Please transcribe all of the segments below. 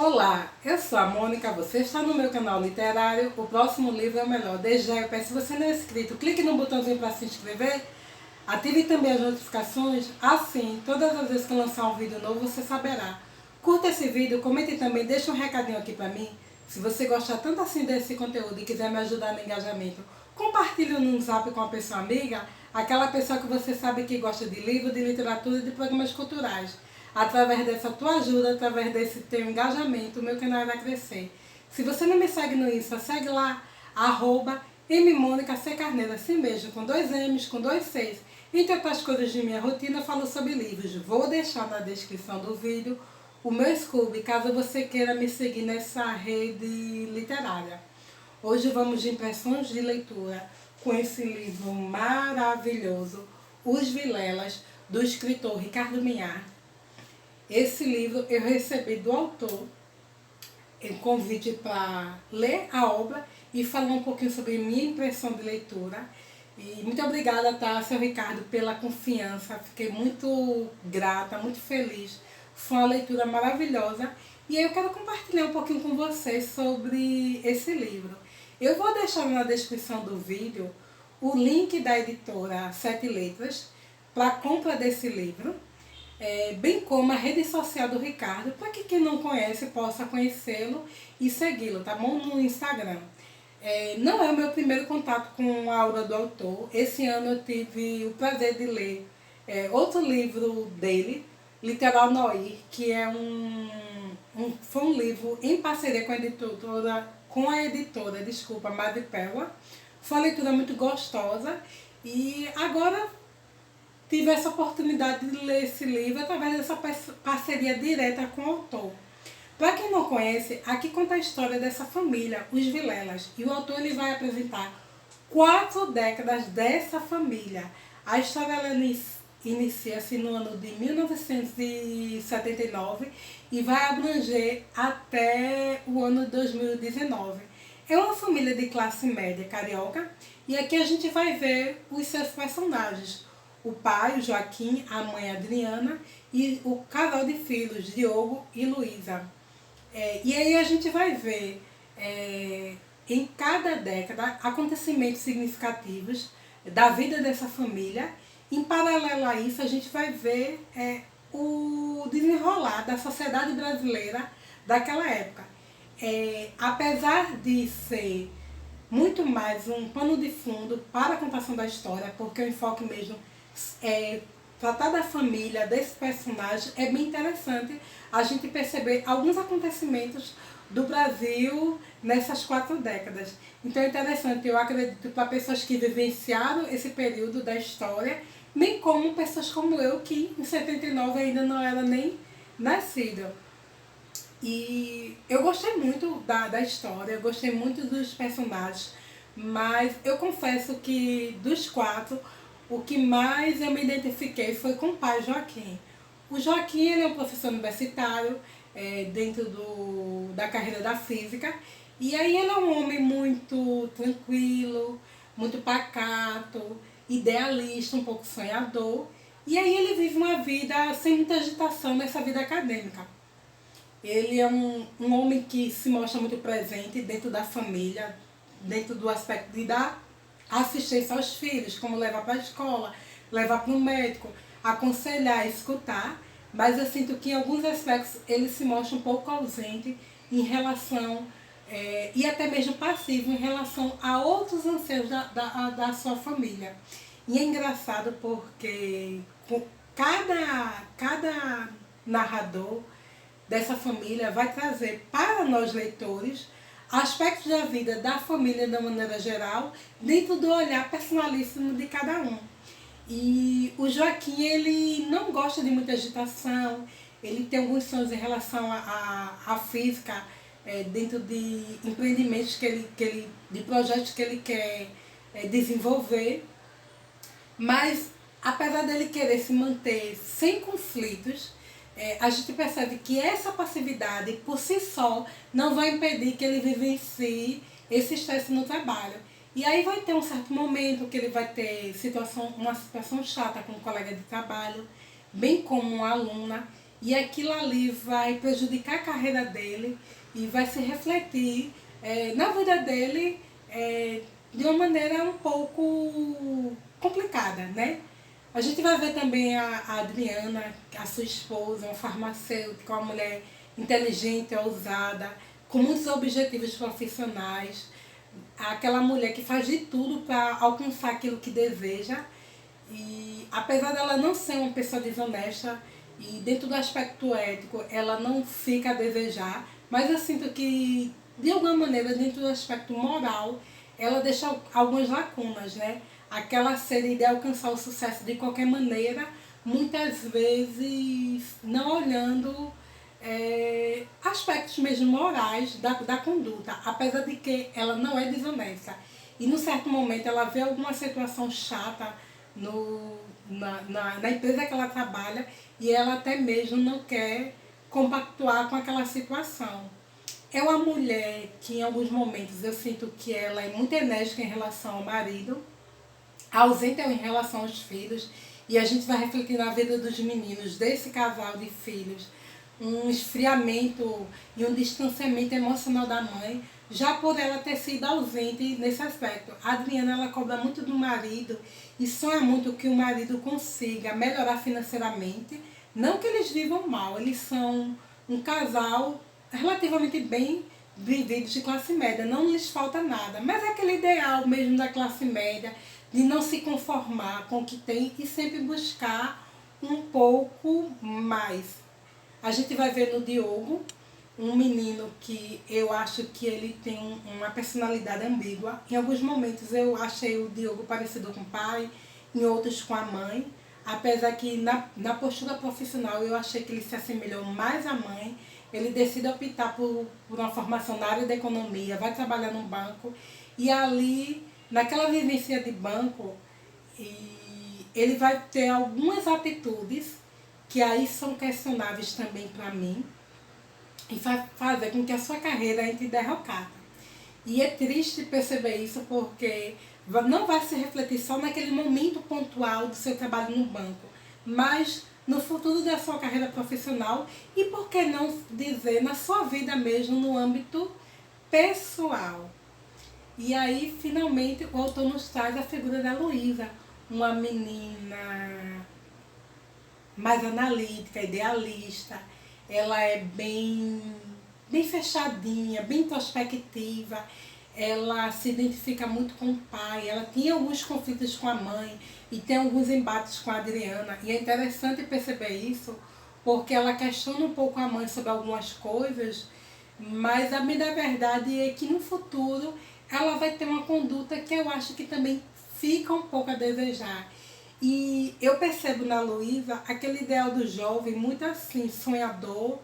Olá, eu sou a Mônica, você está no meu canal literário, o próximo livro é o melhor. Desde já eu peço, se você não é inscrito, clique no botãozinho para se inscrever, ative também as notificações, assim, todas as vezes que eu lançar um vídeo novo, você saberá. Curta esse vídeo, comente também, deixa um recadinho aqui para mim, se você gostar tanto assim desse conteúdo e quiser me ajudar no engajamento, compartilhe no zap com uma pessoa amiga, aquela pessoa que você sabe que gosta de livro, de literatura e de programas culturais. Através dessa tua ajuda, através desse teu engajamento, o meu canal vai crescer. Se você não me segue no Insta, segue lá, @mmonica_carneiro, assim mesmo, com 2 M's, com 2 C's. Entre outras coisas de minha rotina, eu falo sobre livros. Vou deixar na descrição do vídeo o meu Scooby, caso você queira me seguir nessa rede literária. Hoje vamos de impressões de leitura com esse livro maravilhoso, Os Vilelas, do escritor Ricardo Minhar. Esse livro eu recebi do autor um convite para ler a obra e falar um pouquinho sobre minha impressão de leitura. E muito obrigada, tá, seu Ricardo, pela confiança. Fiquei muito grata, muito feliz. Foi uma leitura maravilhosa. E aí eu quero compartilhar um pouquinho com vocês sobre esse livro. Eu vou deixar na descrição do vídeo o link da editora Sete Letras para a compra desse livro. Bem como a rede social do Ricardo, para que quem não conhece possa conhecê-lo e segui-lo, tá bom? No Instagram. Não é o meu primeiro contato com a obra do autor. Esse ano eu tive o prazer de ler outro livro dele, Literal Noir, que é foi um livro em parceria com a editora, Madrepérola. Foi uma leitura muito gostosa e agora tive essa oportunidade de ler esse livro através dessa parceria direta com o autor. Para quem não conhece, aqui conta a história dessa família, os Vilelas, e o autor ele vai apresentar 4 décadas dessa família. A história ela inicia-se no ano de 1979 e vai abranger até o ano de 2019. É uma família de classe média carioca e aqui a gente vai ver os seus personagens. O pai, o Joaquim, a mãe, Adriana, e o casal de filhos, Diogo e Luísa. E aí a gente vai ver em cada década acontecimentos significativos da vida dessa família. Em paralelo a isso, a gente vai ver o desenrolar da sociedade brasileira daquela época. Apesar de ser muito mais um pano de fundo para a contação da história, porque o enfoque mesmo tratar da família, desse personagem, é bem interessante a gente perceber alguns acontecimentos do Brasil nessas 4 décadas. Então é interessante, eu acredito, para pessoas que vivenciaram esse período da história, bem como pessoas como eu, que em 79 ainda não era nem nascida. E eu gostei muito da história, eu gostei muito dos personagens, mas eu confesso que dos 4, o que mais eu me identifiquei foi com o pai Joaquim. O Joaquim ele é um professor universitário dentro da carreira da física, e aí ele é um homem muito tranquilo, muito pacato, idealista, um pouco sonhador, e aí ele vive uma vida sem muita agitação nessa vida acadêmica. Ele é um homem que se mostra muito presente dentro da família, dentro do aspecto de dar assistência aos filhos, como levar para a escola, levar para o médico, aconselhar, escutar, mas eu sinto que em alguns aspectos ele se mostra um pouco ausente em relação, e até mesmo passivo em relação a outros anseios da sua família. E é engraçado porque cada narrador dessa família vai trazer para nós leitores aspectos da vida da família de uma maneira geral, dentro do olhar personalíssimo de cada um. E o Joaquim, ele não gosta de muita agitação, ele tem alguns sonhos em relação à física, dentro de empreendimentos de projetos que ele quer desenvolver, mas apesar dele querer se manter sem conflitos, a gente percebe que essa passividade por si só não vai impedir que ele vivencie esse estresse no trabalho. E aí vai ter um certo momento que ele vai ter uma situação chata com um colega de trabalho, bem como uma aluna, e aquilo ali vai prejudicar a carreira dele e vai se refletir na vida dele de uma maneira um pouco complicada, né? A gente vai ver também a Adriana, a sua esposa, uma farmacêutica, uma mulher inteligente, ousada, com muitos objetivos profissionais, aquela mulher que faz de tudo para alcançar aquilo que deseja. E apesar dela não ser uma pessoa desonesta, e dentro do aspecto ético ela não fica a desejar, mas eu sinto que, de alguma maneira, dentro do aspecto moral, ela deixa algumas lacunas, né? Aquela sede de alcançar o sucesso de qualquer maneira, muitas vezes não olhando aspectos mesmo morais da conduta, apesar de que ela não é desonesta. E num certo momento ela vê alguma situação chata na empresa que ela trabalha e ela até mesmo não quer compactuar com aquela situação. É uma mulher que em alguns momentos eu sinto que ela é muito enérgica em relação ao marido, ausente em relação aos filhos, e a gente vai refletir na vida dos meninos desse casal de filhos, um esfriamento e um distanciamento emocional da mãe, já por ela ter sido ausente nesse aspecto. A Adriana, ela cobra muito do marido e sonha muito que o marido consiga melhorar financeiramente. Não que eles vivam mal, eles são um casal relativamente bem vividos de classe média, não lhes falta nada, mas é aquele ideal mesmo da classe média, de não se conformar com o que tem e sempre buscar um pouco mais. A gente vai ver no Diogo um menino que eu acho que ele tem uma personalidade ambígua. Em alguns momentos eu achei o Diogo parecido com o pai, em outros com a mãe. Apesar que na postura profissional eu achei que ele se assemelhou mais à mãe. Ele decide optar por uma formação na área da economia, vai trabalhar num banco. E ali, naquela vivência de banco, ele vai ter algumas atitudes que aí são questionáveis também para mim, e vai fazer com que a sua carreira entre em derrocada. E é triste perceber isso porque não vai se refletir só naquele momento pontual do seu trabalho no banco, mas no futuro da sua carreira profissional e, por que não dizer, na sua vida mesmo, no âmbito pessoal. E aí, finalmente, o autor nos traz a figura da Luísa, uma menina mais analítica, idealista. Ela é bem fechadinha, bem introspectiva. Ela se identifica muito com o pai. Ela tinha alguns conflitos com a mãe e tem alguns embates com a Adriana. E é interessante perceber isso, porque ela questiona um pouco a mãe sobre algumas coisas, mas a minha verdade é que no futuro ela vai ter uma conduta que eu acho que também fica um pouco a desejar. E eu percebo na Luísa aquele ideal do jovem muito assim, sonhador,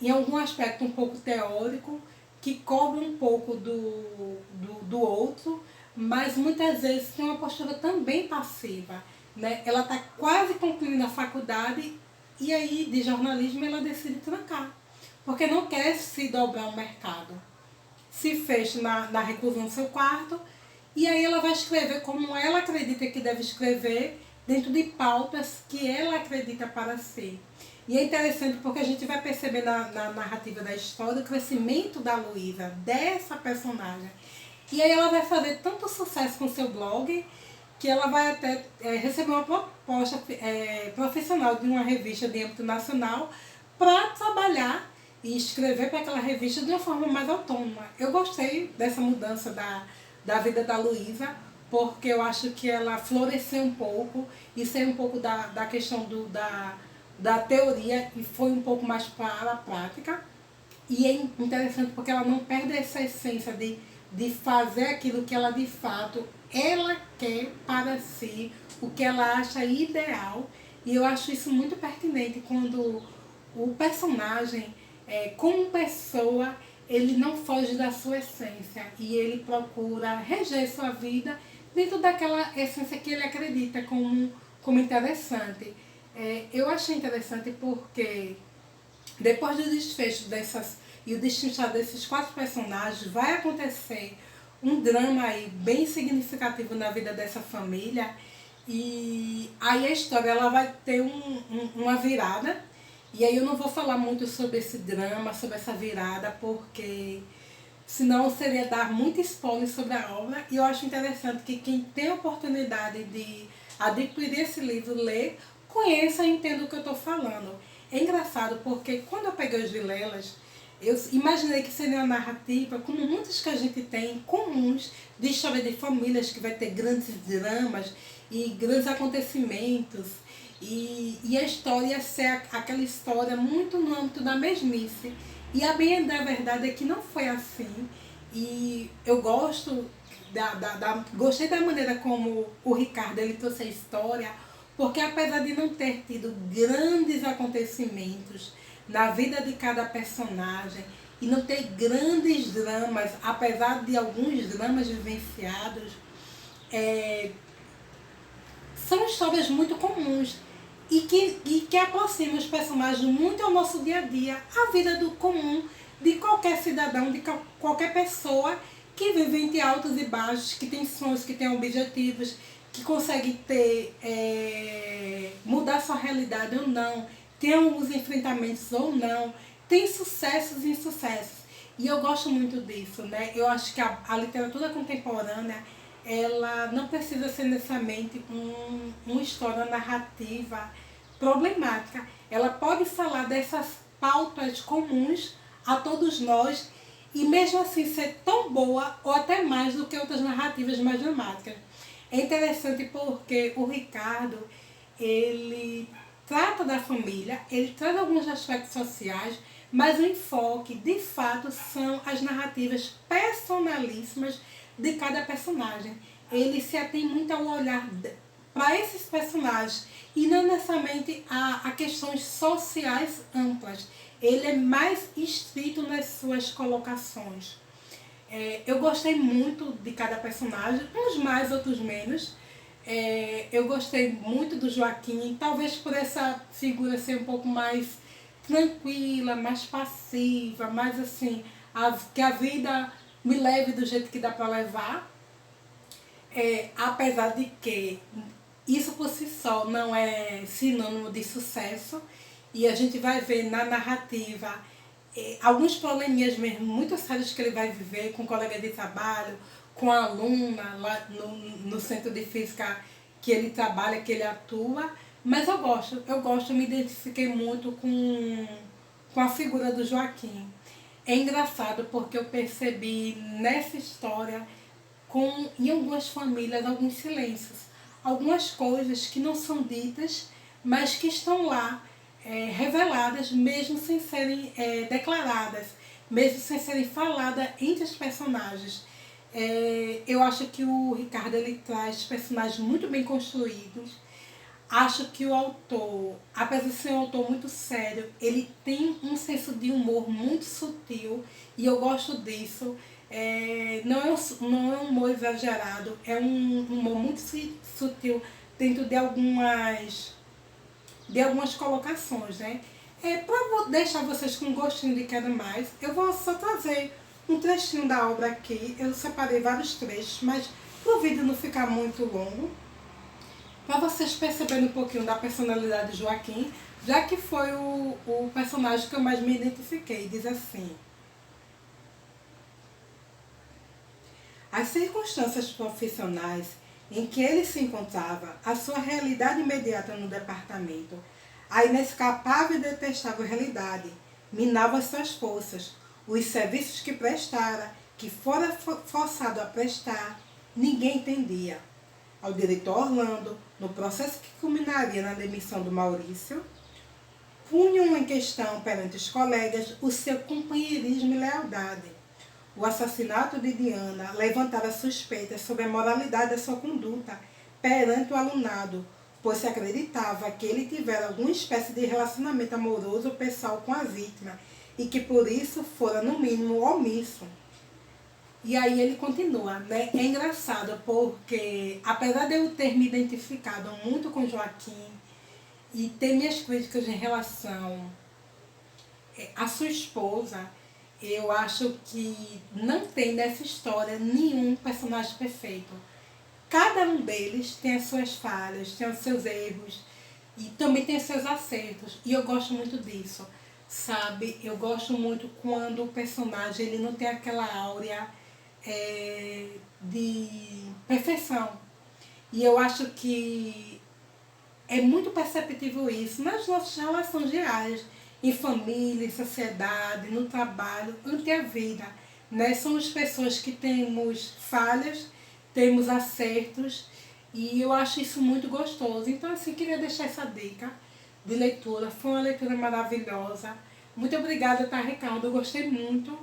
em algum aspecto um pouco teórico, que cobra um pouco do outro, mas muitas vezes tem uma postura também passiva, né? Ela está quase concluindo a faculdade e aí de jornalismo ela decide trancar, porque não quer se dobrar ao mercado. Se fecha na reclusão do seu quarto e aí ela vai escrever como ela acredita que deve escrever, dentro de pautas que ela acredita para si. E é interessante porque a gente vai perceber na narrativa da história o crescimento da Luísa, dessa personagem. E aí ela vai fazer tanto sucesso com o seu blog que ela vai até receber uma proposta profissional de uma revista de âmbito nacional para trabalhar e escrever para aquela revista de uma forma mais autônoma. Eu gostei dessa mudança da vida da Luísa, porque eu acho que ela floresceu um pouco e saiu um pouco da questão da teoria e foi um pouco mais para a prática. E é interessante porque ela não perde essa essência de fazer aquilo que ela de fato ela quer para si, o que ela acha ideal. E eu acho isso muito pertinente quando o personagem, como pessoa, ele não foge da sua essência e ele procura reger sua vida dentro daquela essência que ele acredita como interessante. Eu achei interessante porque depois do desfecho e o destrinchar desses 4 personagens, vai acontecer um drama aí bem significativo na vida dessa família. E aí a história ela vai ter uma virada. E aí eu não vou falar muito sobre esse drama, sobre essa virada, porque senão seria dar muito spoiler sobre a obra. E eu acho interessante que quem tem a oportunidade de adquirir esse livro, ler, conheça e entenda o que eu estou falando. É engraçado porque quando eu peguei os Vilelas, eu imaginei que seria uma narrativa, como muitas que a gente tem, comuns, de história de famílias, que vai ter grandes dramas e grandes acontecimentos. E a história ia ser aquela história muito no âmbito da mesmice. E a bem da verdade é que não foi assim. E eu gostei da maneira como o Ricardo ele trouxe a história, porque apesar de não ter tido grandes acontecimentos na vida de cada personagem e não ter grandes dramas, apesar de alguns dramas vivenciados, são histórias muito comuns e que aproximam os personagens muito ao nosso dia a dia, a vida do comum de qualquer cidadão, de qualquer pessoa que vive entre altos e baixos, que tem sonhos, que tem objetivos, que consegue mudar sua realidade ou não, tem alguns enfrentamentos ou não, tem sucessos e insucessos. E eu gosto muito disso, né? Eu acho que a literatura contemporânea, ela não precisa ser necessariamente uma história narrativa problemática. Ela pode falar dessas pautas comuns a todos nós e mesmo assim ser tão boa ou até mais do que outras narrativas mais dramáticas. É interessante porque o Ricardo, ele trata da família, ele traz alguns aspectos sociais, mas o enfoque, de fato, são as narrativas personalíssimas de cada personagem. Ele se atém muito ao olhar para esses personagens e não necessariamente a questões sociais amplas. Ele é mais estrito nas suas colocações. Eu gostei muito de cada personagem, uns mais, outros menos. Eu gostei muito do Joaquim, talvez por essa figura ser um pouco mais tranquila, mais passiva, mais assim, que a vida me leve do jeito que dá para levar. Apesar de que isso por si só não é sinônimo de sucesso, e a gente vai ver na narrativa alguns probleminhas mesmo muito sérios que ele vai viver com colega de trabalho, com a aluna lá no centro de física que ele trabalha, que ele atua, mas eu me identifiquei muito com a figura do Joaquim. É engraçado porque eu percebi nessa história, em algumas famílias, alguns silêncios, algumas coisas que não são ditas, mas que estão lá, reveladas, mesmo sem serem declaradas, mesmo sem serem faladas entre os personagens. Eu acho que o Ricardo ele traz personagens muito bem construídos. Acho que o autor, apesar de ser um autor muito sério, ele tem um senso de humor muito sutil e eu gosto disso. Não é um humor exagerado, é um humor muito sutil dentro de algumas colocações, né? Para deixar vocês com um gostinho de quero mais, eu vou só trazer um trechinho da obra aqui. Eu separei vários trechos, mas para o vídeo não ficar muito longo, para vocês perceberem um pouquinho da personalidade de Joaquim, já que foi o personagem que eu mais me identifiquei. Diz assim: as circunstâncias profissionais em que ele se encontrava, a sua realidade imediata no departamento, a inescapável e detestável realidade, minava suas forças, os serviços que prestara, que fora forçado a prestar, ninguém entendia. Ao diretor Orlando, no processo que culminaria na demissão do Maurício, punham em questão perante os colegas o seu companheirismo e lealdade. O assassinato de Diana levantara suspeitas sobre a moralidade da sua conduta perante o alunado, pois se acreditava que ele tivera alguma espécie de relacionamento amoroso ou pessoal com a vítima e que por isso fora, no mínimo, omisso. E aí ele continua, né? É engraçado porque, apesar de eu ter me identificado muito com Joaquim e ter minhas críticas em relação à sua esposa, eu acho que não tem nessa história nenhum personagem perfeito. Cada um deles tem as suas falhas, tem os seus erros, e também tem seus acertos. E eu gosto muito disso, sabe? Eu gosto muito quando o personagem ele não tem aquela áurea de perfeição. E eu acho que é muito perceptível isso nas nossas relações diárias, em família, em sociedade, no trabalho, ante a vida. Né? Somos pessoas que temos falhas, temos acertos, e eu acho isso muito gostoso. Então, assim, queria deixar essa dica de leitura. Foi uma leitura maravilhosa. Muito obrigada, tá, Ricardo? Eu gostei muito.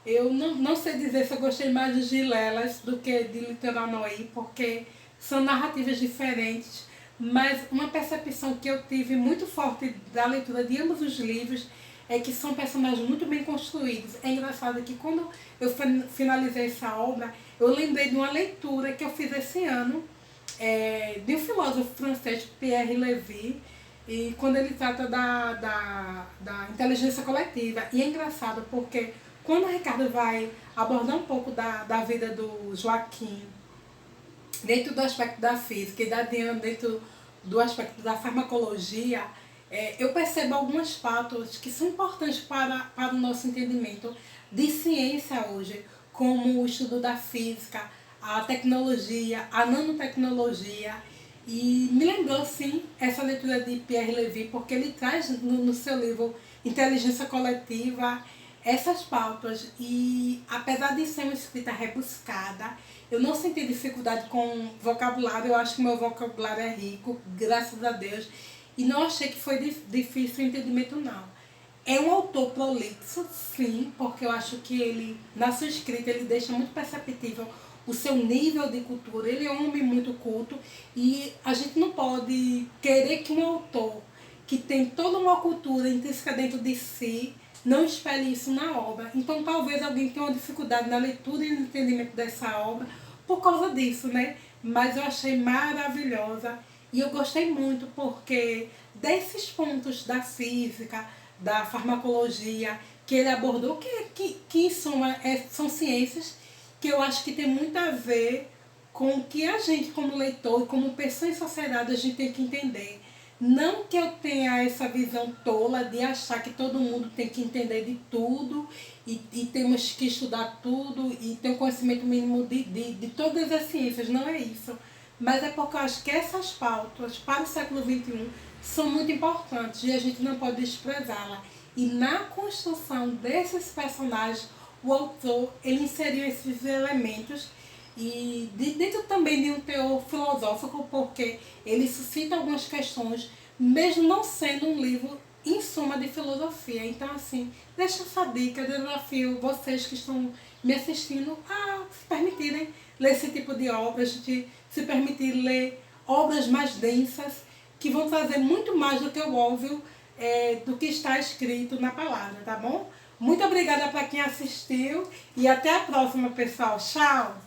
Eu não sei dizer se eu gostei mais de Gilelas do que de Litoral Noir, porque são narrativas diferentes, mas uma percepção que eu tive muito forte da leitura de ambos os livros é que são personagens muito bem construídos. É engraçado que quando eu finalizei essa obra, eu lembrei de uma leitura que eu fiz esse ano, de um filósofo francês, Pierre Lévy, e quando ele trata da inteligência coletiva. E é engraçado porque quando o Ricardo vai abordar um pouco da vida do Joaquim, dentro do aspecto da física e da Diana dentro do aspecto da farmacologia, eu percebo algumas pautas que são importantes para o nosso entendimento de ciência hoje, como o estudo da física, a tecnologia, a nanotecnologia. E me lembrou, sim, essa leitura de Pierre Lévy, porque ele traz no seu livro Inteligência Coletiva essas pautas. E apesar de ser uma escrita rebuscada, eu não senti dificuldade com vocabulário. Eu acho que meu vocabulário é rico, graças a Deus. E não achei que foi difícil o entendimento, não. É um autor prolixo, sim, porque eu acho que ele, na sua escrita, ele deixa muito perceptível o seu nível de cultura. Ele é um homem muito culto e a gente não pode querer que um autor que tem toda uma cultura intrínseca dentro de si não espelhe isso na obra. Então talvez alguém tenha uma dificuldade na leitura e no entendimento dessa obra por causa disso, né? Mas eu achei maravilhosa e eu gostei muito porque desses pontos da física, da farmacologia que ele abordou, que em suma são ciências que eu acho que tem muito a ver com o que a gente, como leitor e como pessoa em sociedade, a gente tem que entender. Não que eu tenha essa visão tola de achar que todo mundo tem que entender de tudo e temos que estudar tudo e ter um conhecimento mínimo de todas as ciências, não é isso. Mas é porque eu acho que essas pautas para o século XXI são muito importantes e a gente não pode desprezá-la. E na construção desses personagens, o autor ele inseriu esses elementos e dentro também de um teor filosófico, porque ele suscita algumas questões, mesmo não sendo um livro em suma de filosofia. Então, assim, deixa essa dica, eu desafio vocês que estão me assistindo a se permitirem ler esse tipo de obras, de se permitir ler obras mais densas, que vão trazer muito mais do que o óbvio do que está escrito na palavra, tá bom? Muito obrigada para quem assistiu e até a próxima, pessoal. Tchau!